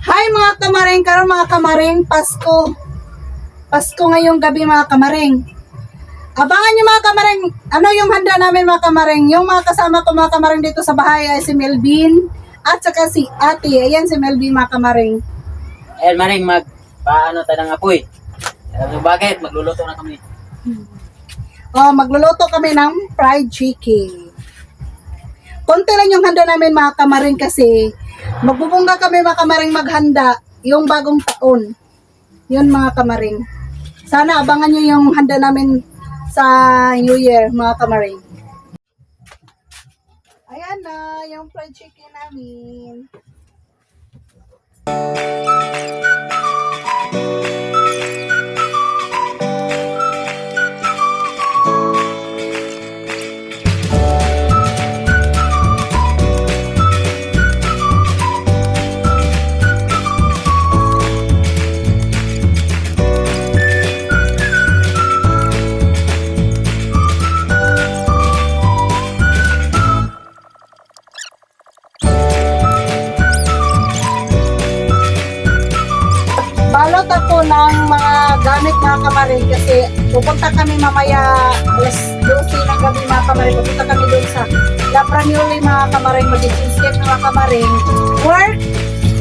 Hi mga kamaring, karon mga kamaring, Pasko. Pasko ngayong gabi mga kamaring. Abangan nyo mga kamaring, ano yung handa namin mga kamaring. Yung mga kasama ko mga kamaring dito sa bahay ay si Melvin at saka si Ate. Ayan si Melvin mga kamaring. Ayan, maring paano tayo ng apoy. Alam mo bakit? Magluluto na kami. Magluluto kami ng fried chicken. Konti lang yung handa namin mga kamaring kasi magbubungga kami mga kamaring maghanda yung bagong taon. Yun mga kamaring. Sana abangan nyo yung handa namin sa New Year mga kamaring. Ayan na yung fried chicken namin. Balot ako ng mga gamit mga kamaring kasi pupunta kami mamaya alas 12 ng gabi mga kamaring. Pupunta kami doon sa La Pranioli mga kamaring. Mag-cheesecake mga kamaring. Worth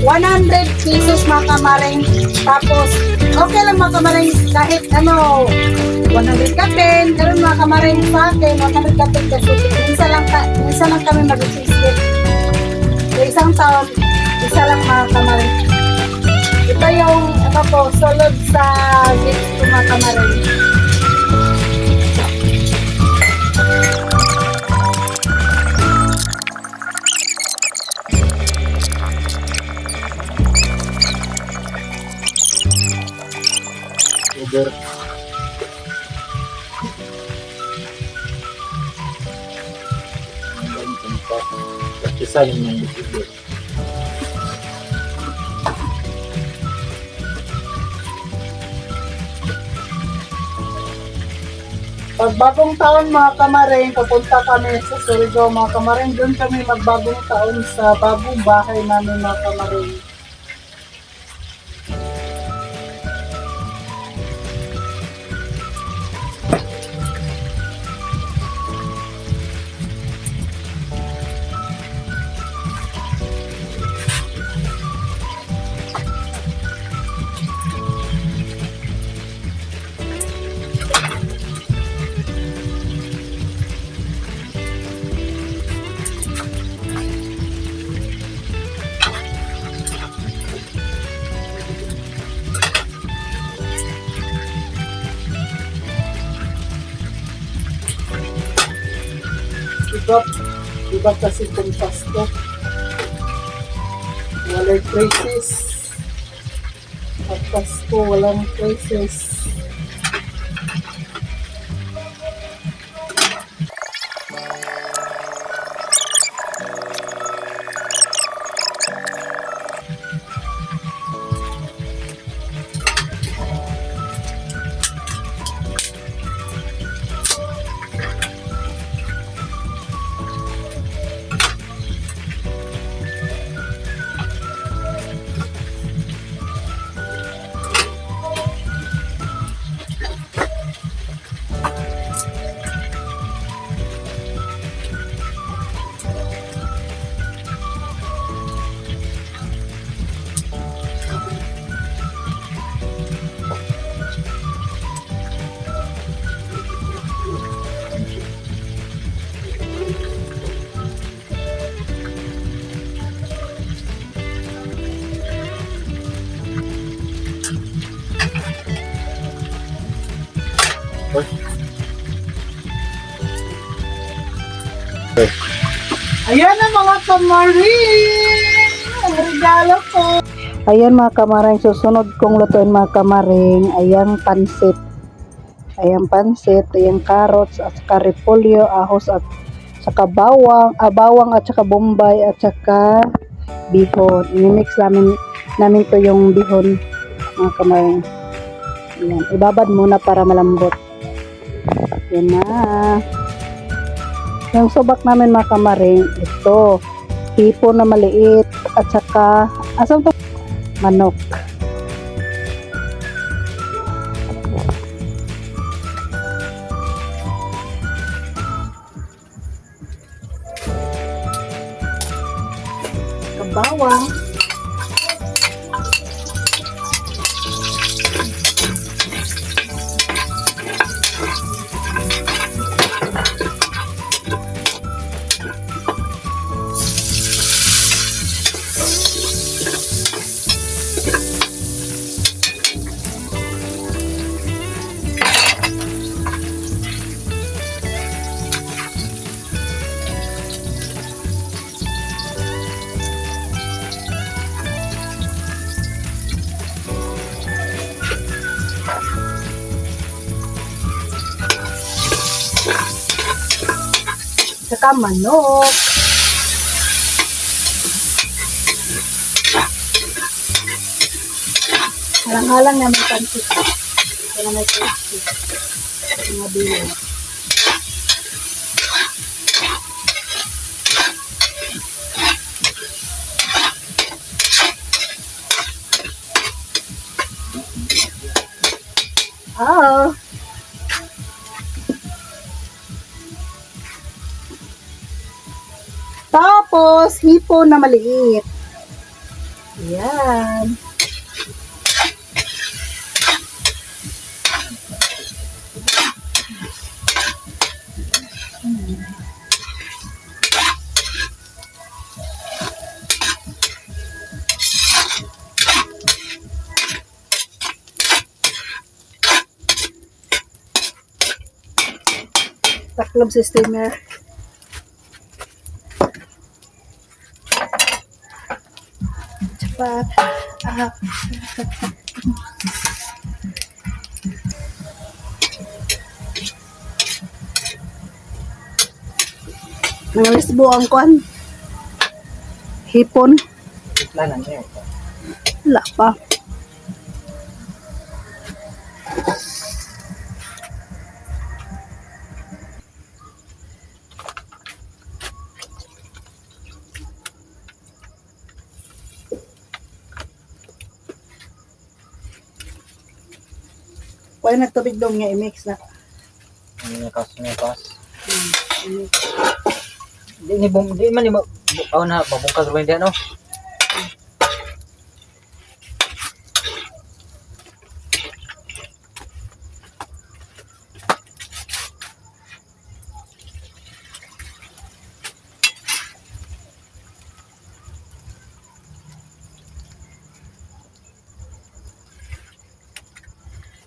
100 pesos mga kamaring. Tapos okay lang mga kamaring kahit 100 ka pen. Pero mga kamaring sa akin 100 ka pen kasi minsan lang kami mag-cheesecake. Sa isang taon, isa lang mga kamaring. Ito yung sulod sa gifts ko mga kamaring. Sugar. Isa yung sugar. Pag bagong taon mga kamaring, pupunta kami sa Surigao mga kamaring. Doon kami magbagong taon sa bagong bahay namin mga kamaring. Diba kasi kung Pasko, walang crisis. At Pasko, walang crisis. Ayan na mga kamaring! Ang regalo ko! Ayan mga kamaring, susunod kong lutuin mga kamaring. Ayan pansit. Ayan pansit, ayan carrots, at saka repolyo, ahos, at saka bawang at saka bombay, at saka bihon. I-mix namin to yung bihon mga kamaring. Ayan, ibabad muna para malambot. Ayan na. Yung subak namin mga kamaring, ito, tipo na maliit, at saka, asam to? manok. Bawang. Saka manok. Halang-halang namin pansit. Kaya may crispy. Mga bilo. Oh. Tapos, hipon na maliit. Ayan. Taklob sa steamer. Cepat. Nangalis buang kuan. Hipon. Lanan niya. Wala pa. Pwede nagtubig dong nga i-mix na. Nikas. Di man ni bukaw na mabungkag rin diyan, no?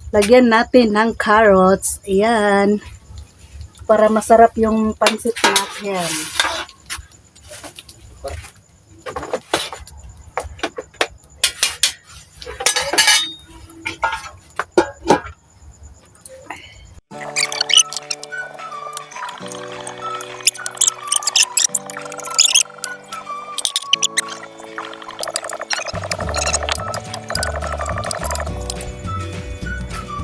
Lagyan natin ng carrots. Ayan. Para masarap yung pansit natin.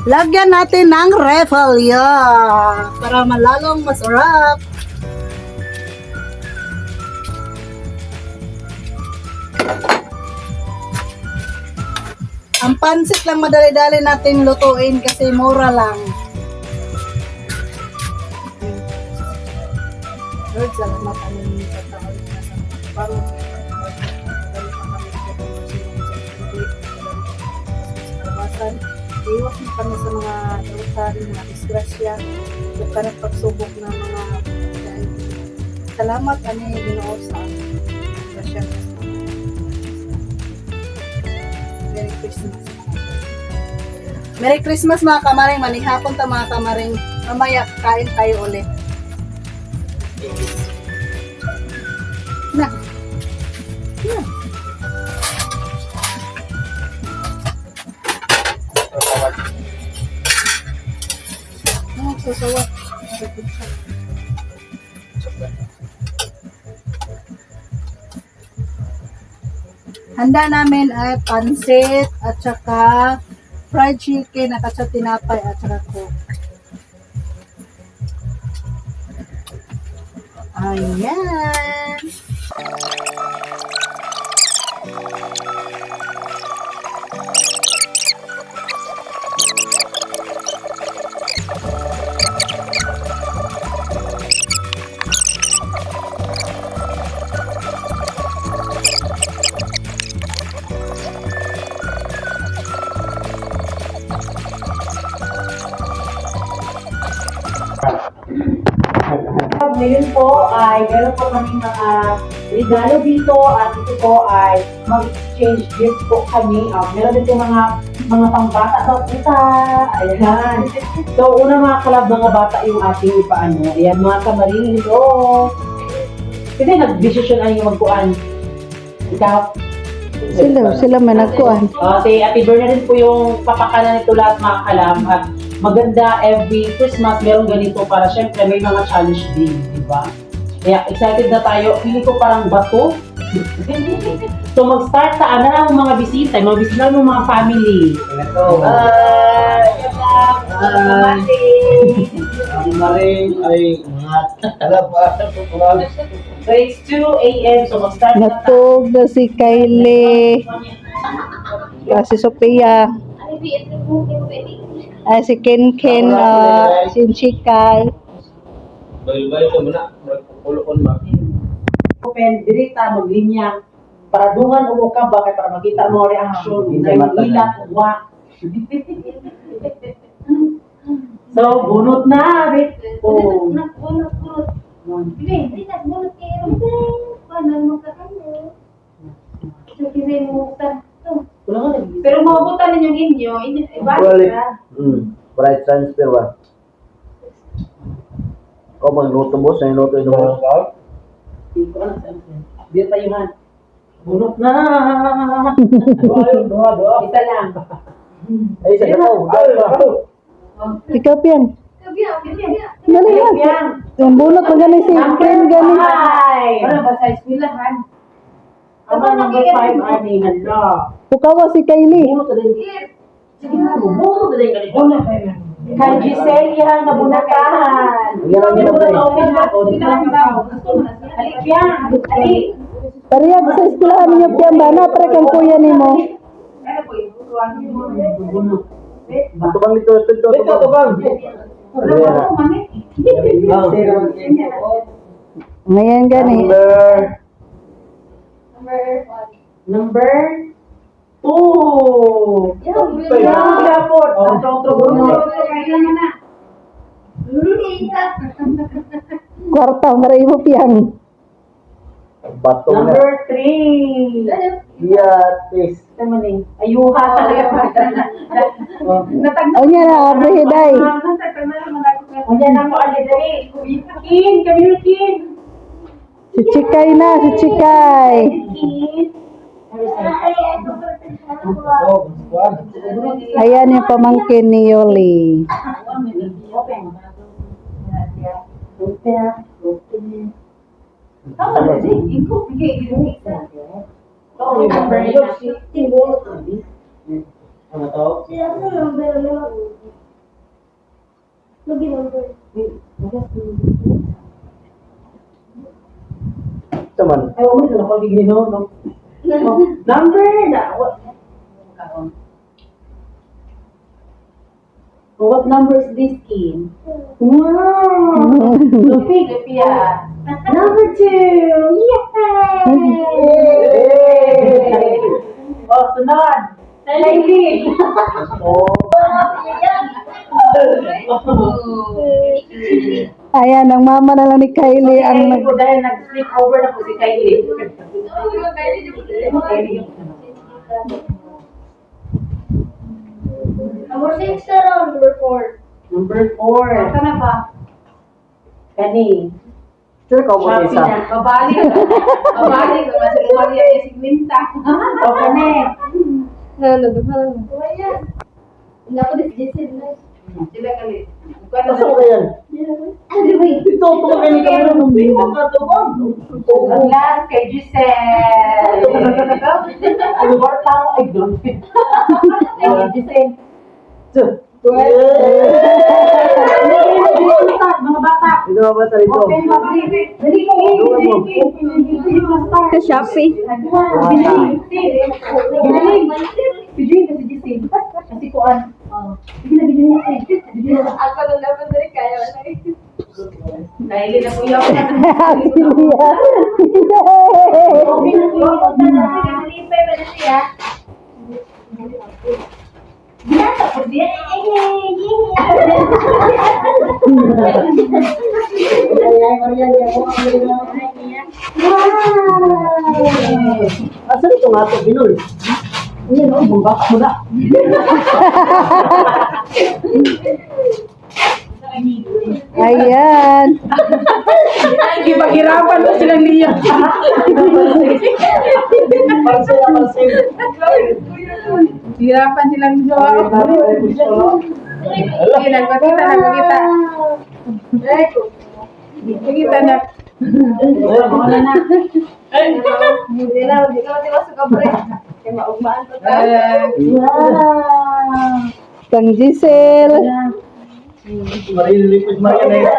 Lagyan natin ng repolyo para malalong masarap. Ang pansit lang madali-dali natin lutuin kasi mura lang. Lord, salamat ang pagkakawin na sa mga parang iwas mo kami sa mga dalutan, mga disgrasya, huwag ka ng pagsubok na mga salamat ani Ginoo sa disgrasya. Merry Christmas. Merry Christmas mga kamaring, manihapon ta mga kamaring, mamaya kain tayo ulit. Na. Yeah. Sasawa. Handa namin ay pansit at saka fried chicken at saka tinapay at saka coke. Ayan. ngayon po ay meron po kami mga regalo dito at ito po ay mag-exchange gift po kami. Meron din po mga pangbata daw kita. Ayan. So, una mga kalab, mga bata yung ating ipaano. Ayan, mga kamaring ito. Kasi nag-decision ang yung magkuhan. Ikaw? Sila man nagkuhan. Si Ate Bernadette po yung papakanan nito lahat mga kalam. At maganda every Christmas meron ganito para syempre may mga challenge din, di ba? Kaya excited na tayo. Pili ko parang bato. So mag-start sa ang mga bisita ng mga family. Ito. Ang maring ay mga talabasan ko po. So it's 2 a.m. So mag-start na tayo. Natug na si Kylie. Si Sophia. Si Ken, si Chikay. Bail-bail ko muna. Magpupulokon ma. Open, dirita, maglinya. Para dungan umukab ba kay para makita mo reaction. Hindi Na mata. ilat, wa. So, bunot na, Rick. Oh. Wala ka nag- Pero mabutan ninyong inyo, Balik. ibalik na. Bright transfer ba? O magluto boss, ay luto ito mo. Hindi ko alam saan. Dito tayo man. Bunot na. Doa. Isa lang. Ay, sa gato. Ikaw, Pian. Dali Ayun yan. yan. Yung bunot mo gani si Ken gani. Five. Ano ba sa eskwelahan? Aba, number 5, ani, hala. Pukawa si Kylie. Bunot ka din. Sige na, bunot ka din. Kay Giselle yan, nabunatahan. Yan ang ginapay. Alik yan. Alik. Pariyag sa eskwelahan ninyo, Pian ba? Na, pare kang kuya ni mo. Ano po yung butuan niyo? Ito bang ito? Ito bang? Ano ba man eh? Ngayon gani. Number 2. Yan po. Ang bunot. Kwarta, maray mo, Pian. Bato na. Number 3. Yatis. Ayuha talaga. O niya na, abrihiday. Ayan ako, alidari. Kin, come here, Kin. Si Chikay na, si Chikay. Ayan yung pamangkin ni Yoli. Ano to? Ito man. Ay, wala na ako bigyan no. Number na. What number is this, Kim? Wow! Sophie, Sophia. Number 2! Yay! Oh, sunod! Kylie! Ayan, ang mama na lang ni Kylie ang nag... Dahil nag-sleep over na po si Kylie. Number 6 na raw, number 4. Number 4. Ito na ba? Kani. Sure ka mo Shopee isa. na. Babalik. Babalik. Babalik yung sigminta. O kani. Hindi ako disjusted na. Sila kali. Pasok ko yan. Ito, pumakain ka mo ng bingo ka ito ba? Ang last kay Giselle. Ano ba tao? Ay, doon. Ay, Giselle. Mga bata. Ito ba ba dito? Open public. Dali ko Sa Shopee. Ginaling. Si Jane kasi Giselle. Kasi kuan. Sige na, bigyan niya. Ako na naman na rin kaya. Dahil na kuya ko. Okay na po. Punta na rin. Nalipay ba na siya? Binasa ko siya. ay Maria, ay ako ang Maria. Asan ito nga ito, Binoy? Ayan o, bumba mo na. Ayan. Ipaghirapan mo silang liya. Hirapan silang jowa. Sige, nagpakita na, pakita. Pakita na. Hindi na masuk ka pre. Kaya maugmaan ko ta. Wow. Kang Giselle. Maria, lipid Maria na yun.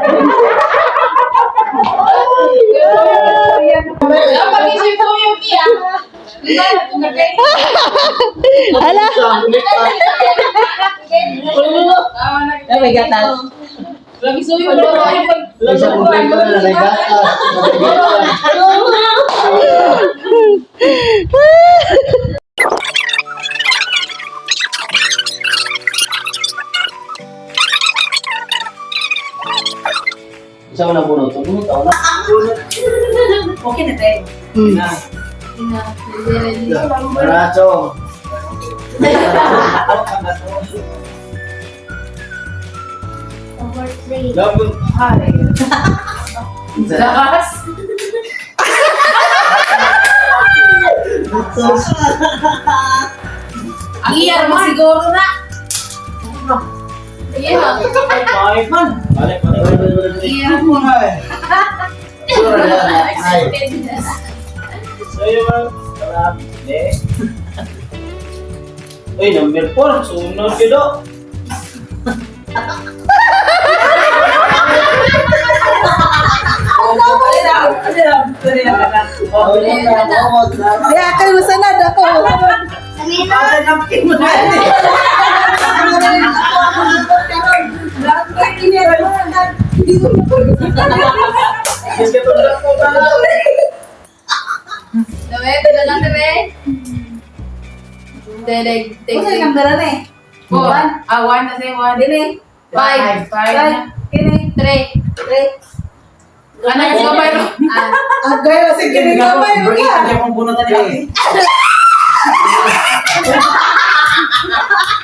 Pag-isip ko yung tiya. Ala. May gatas. Lagi suyo ba yung Isang kumpleto na may gatas. Isa ko na bunot. Bunot ako na. Okay na tayo. Baracho. Labon. Zakas. Ang iyan mo siguro na. Yeah. Balik man. Balik. Iyan mo. Ay. Sa'yo man. Sarap. Uy, number 4. Sunod yun o. Di akan masanad ako. Dawe, pila lang dawe. Dede, Kasi kamera na eh. One na say one. Dili. Five. Kini. Three. Anak ko mayroon. Agay na sige ni kamay mo ka. Hindi akong bunutan nila.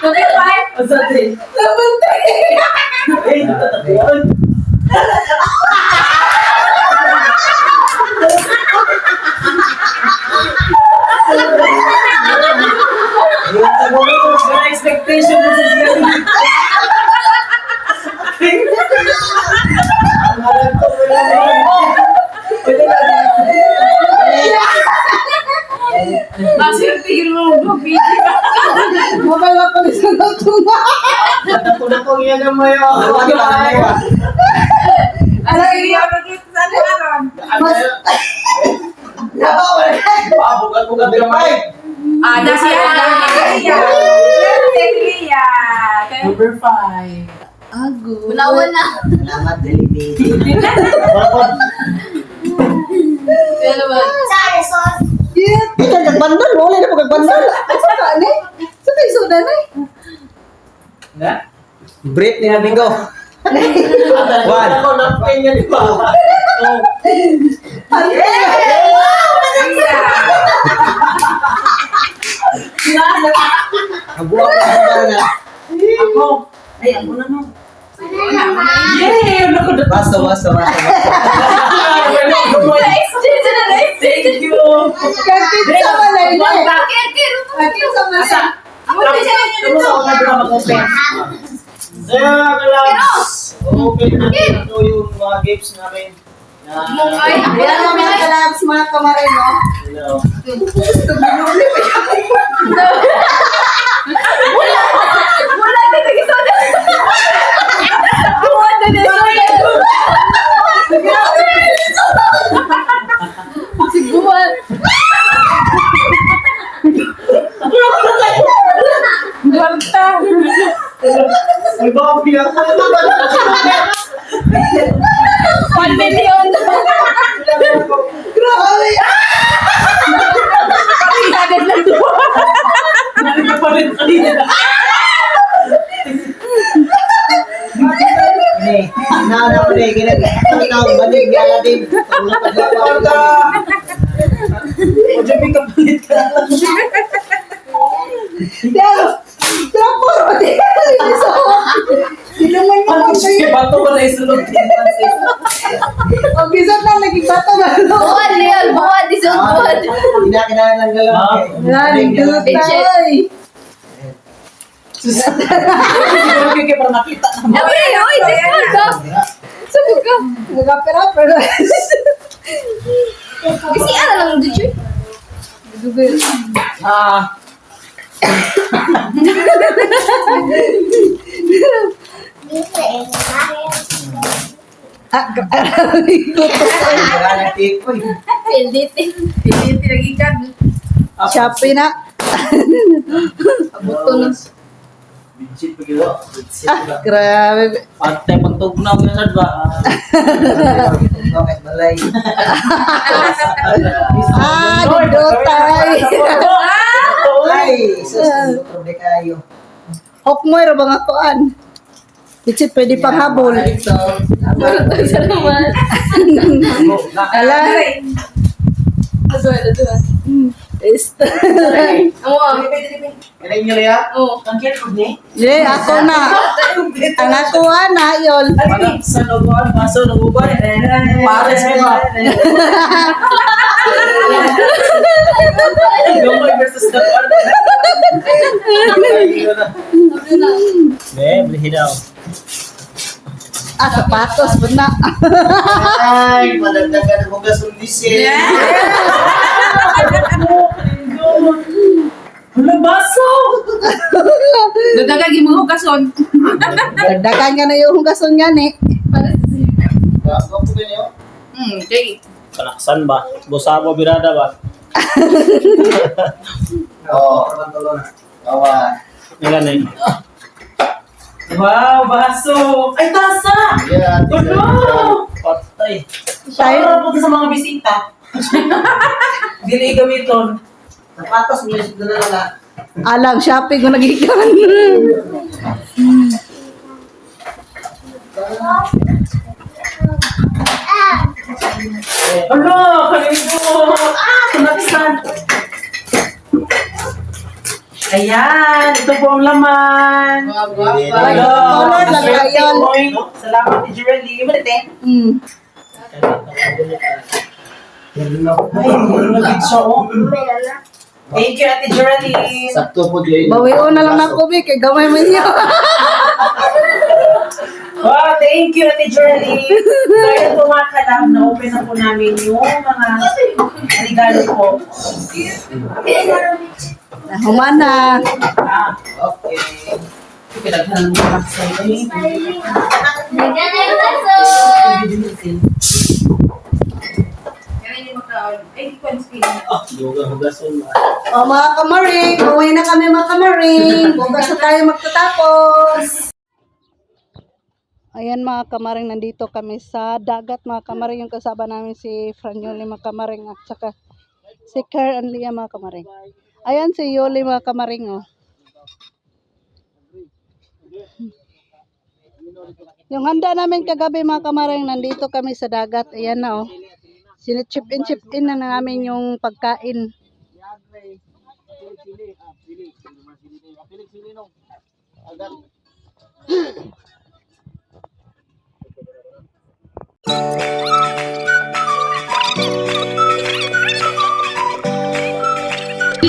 Okay, five. Eh, natatapuan. Expectation mo sa siya. Ang harap ko, wala na yun. Masir, tigil mo ang video. Mabala pa rin sa natunga. Ako na kong iyagamay o. Ano yung yung sa naran? Pabugat-bugat gamay. Na siya. Number 5. Unawan na. Salamat, Delibidi. Pero ba? Ika kagbandal, wala na pagkagbandal. Sa ka ni? Sa kayo suda na eh. Break ni Amigo. One. Ako na niya di ba? Ang buwan ko sa na. Ako. Ay, ako na no. Basta. Thank you. Kakit sa malay na eh. Kir. Kakit sa malay. Kaya kalabs, open natin ito yung mga games namin. Ay, Ayan ang mga kalabs, mga kamaray mo. Gusto binuli pa wala na nag-isoda. Wala na nag-isoda. Siguro. Gwarta. Ay, baka pinaka. 1 million. Grabe! Pagkagad lang doon. Nagkapalit kanina. Hinahanap ko na eh. Ikaw, balik, yala din. O dyan may kapalit ka lang. Trapor! Hindi naman mo Ano kasi. siya? Bato ko na isulog. Ang bisat na, naging bata ba? Buwan, Leon. Buwan. Isang buwan. Kinakailangan ng galaw. Yan, dutay. Siguro kaya para nakita na. Abre, oy, tikman ka. Sabog ka. Nagapira-pir. Kasi ano lang dito. Ah, Wala na tip ko eh. Pilditin. Pilditin lagi ka. Shopee na. Buto na. Bidjit pa gila. Grabe. Pantay pagtugnaw na sad ba? Bakit balay? Dutay. Ay, susunod kayo. Hokmoy ra bang akoan. Bitsit pwede pang habol. Salamat. Ala. Amo. Kailan nyo liya? Oh. Ang kaya ko ni? Ye, ako na. Ang akoan na yun. Parang sa lugar, maso lugar. Pares mo ba? Gamay versus Dapan. Bili daw. Sapatos po na. Ay, madagdagan ang mga sundisin. Wala baso! Dagagagi mo hugason. Dagdagan ka na yung hugason nga ni. Bago po ganyo. Okay. Kalaksan ba? Busabo birada ba? Oo, pantulon. Kawan. Ilan eh? Wow, baso! Ay, tasa! Yeah, Ano? Patay. Para po sa mga bisita. Dili gamiton. Sapatos, music na nalala. Alang shopping ko nagikan. Ano? Kanino? Tunapisan. Ayan, ito po ang laman. Color lang kayon. Salamat, Teacher Lee. Malite. Ay, nagit siya, oh. Thank you, Ate Geraldine. Sakto po din. Bawion na lang na ko, Vic. Kay gamay mo niyo. Wow, thank you, Ate Geraldine. So, yun po mga kalab, na-open na po namin yung mga regalo po. Human na. Ah, Okay. pinaghalang mo lang sa iyo. Bigyan na yung kaso. Ah, dugang hugason ba? O mga kamaring, uwi na kami mga kamaring. Bukas na tayo magtatapos. Ayan mga kamaring, nandito kami sa dagat mga kamaring. Yung kasama namin si Franyoli mga kamaring at saka si Ker and Lia mga kamaring. Ayan si Yoli mga kamaring oh. Yung handa namin kagabi mga kamaring, nandito kami sa dagat. Ayan na oh. Chip in na namin yung pagkain.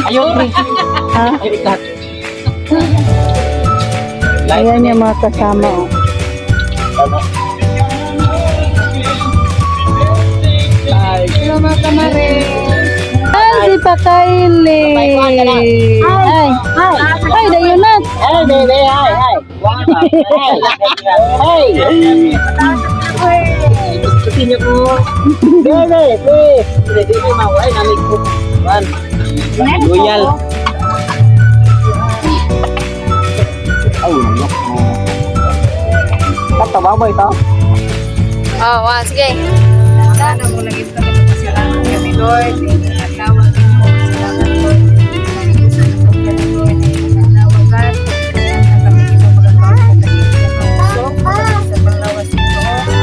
Ayaw, Ha? ayaw ikat. Ayan yung mga kasama oh. Hello mga kamaring. Ay, si Pakaili. Ay, dayunat. Ay, bebe, ay, ay. Ay. Gusto niyo po. Bebe, please. Hindi mo maway namin po. Man. Loyal. Ay, nalok mo. Katawa ba ito? Oh, wow, sige. Sana mo lagi ito kasalanan kami, Lord. Salamat mo. Salamat, Lord. Sana Lord. Nanawagan. Sana kami ito magagawa sa pagkakas sa panglawas nito.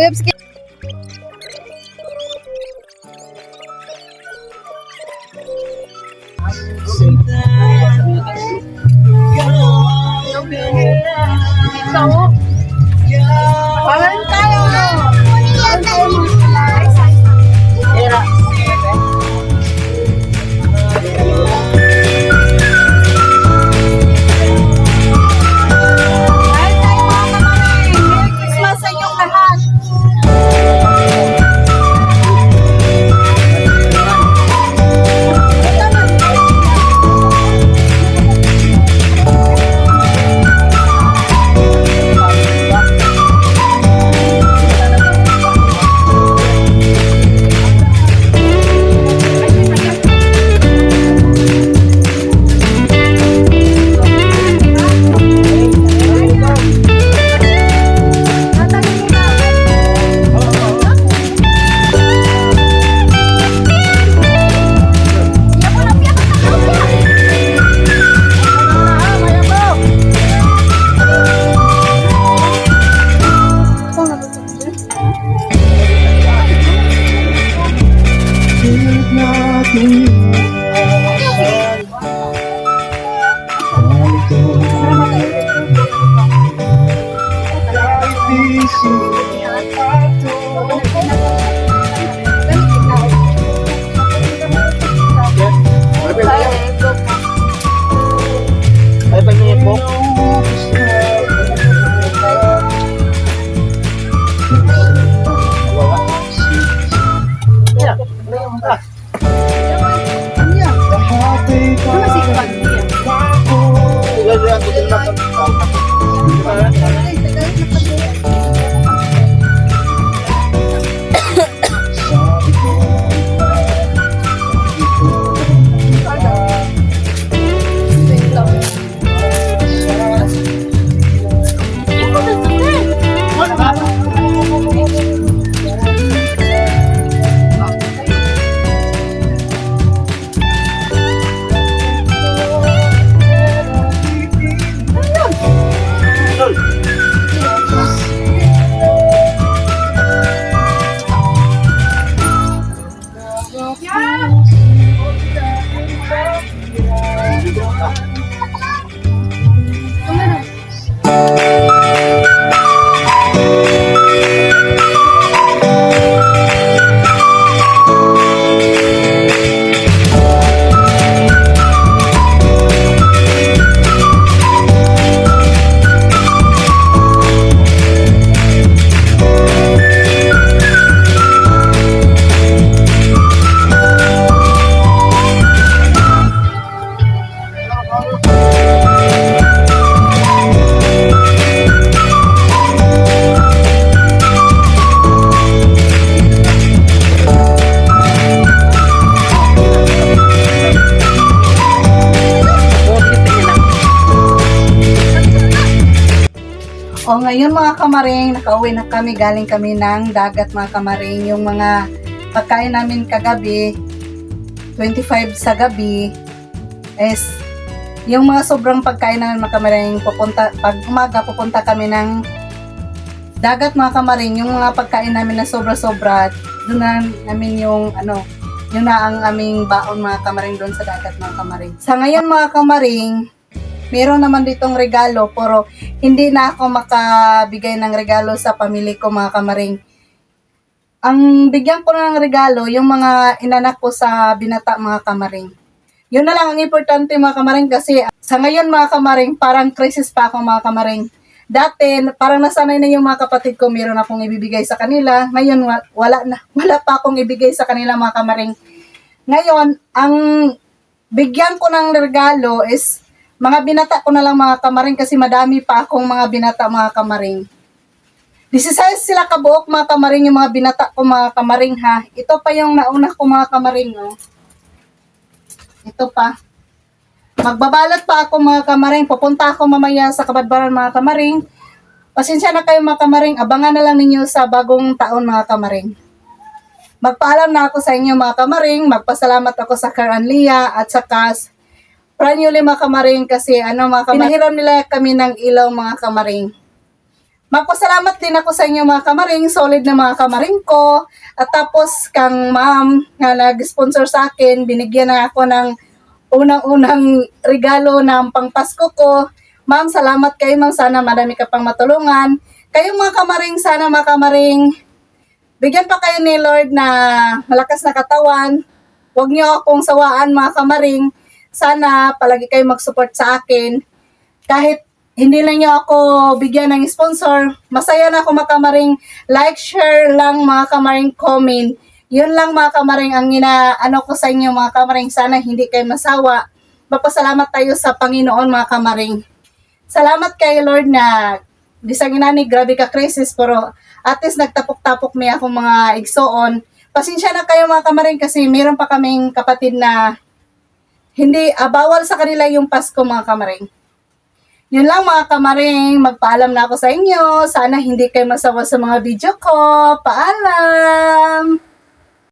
Kuya, sige. Parang tayo. Parang tayo mga kamarin. Merry Christmas sa inyong lahat. Ay, pagingin po. O ngayon mga kamaring, nakauwi na kami, galing kami ng dagat mga kamaring. Yung mga pagkain namin kagabi, 25 sa gabi, is yung mga sobrang pagkain namin mga kamaring, pag umaga pupunta kami ng dagat mga kamaring. Yung mga pagkain namin na sobra-sobra, doon na namin yung yun na ang aming baon mga kamaring doon sa dagat mga kamaring. Sa ngayon mga kamaring, meron naman ditong regalo, pero hindi na ako makabigay ng regalo sa pamilya ko mga kamaring. Ang bigyan ko ng regalo, yung mga inanak ko sa binata mga kamaring. Yun na lang ang importante mga kamaring, kasi sa ngayon mga kamaring, parang crisis pa ako mga kamaring. Dati, parang nasanay na yung mga kapatid ko, meron akong ibibigay sa kanila. Ngayon, wala pa akong ibigay sa kanila mga kamaring. Ngayon, ang bigyan ko ng regalo is mga binata ko na lang mga kamaring, kasi madami pa akong mga binata mga kamaring. 16 sila kabuok mga kamaring, yung mga binata ko mga kamaring ha. Ito pa yung nauna ko mga kamaring. Oh. Ito pa. Magbabalot pa ako mga kamaring. Pupunta ako mamaya sa Kabadbaran mga kamaring. Pasensya na kayo mga kamaring. Abangan na lang ninyo sa bagong taon mga kamaring. Magpaalam na ako sa inyo mga kamaring. Magpasalamat ako sa Karan Lia at sa Pranyuli mga kamaring, kasi mga kamaring, pinahiram nila kami ng ilaw mga kamaring. Magpasalamat din ako sa inyo mga kamaring, solid na mga kamaring ko. At tapos kang ma'am nga nag-sponsor sa akin, binigyan na ako ng unang-unang regalo ng pangpasko ko. Ma'am, salamat kayo ma'am, sana madami ka pang matulungan. Kayong mga kamaring, sana mga kamaring, bigyan pa kayo ni Lord na malakas na katawan. Huwag niyo akong sawaan mga kamaring. Sana palagi kayo mag-support sa akin. Kahit hindi lang niyo ako bigyan ng sponsor, masaya na ako mga kamaring. Like, share lang mga kamaring, comment. Yun lang mga kamaring ang ano ko sa inyo mga kamaring. Sana hindi kayo masawa. Magpasalamat tayo sa Panginoon mga kamaring. Salamat kay Lord na bisang inani, grabe ka crisis, pero at least nagtapok-tapok may akong mga igsoon. Pasensya na kayo mga kamaring kasi meron pa kaming kapatid na hindi, bawal sa kanila yung Pasko mga kamaring. Yun lang mga kamaring, magpaalam na ako sa inyo. Sana hindi kayo masawa sa mga video ko. Paalam!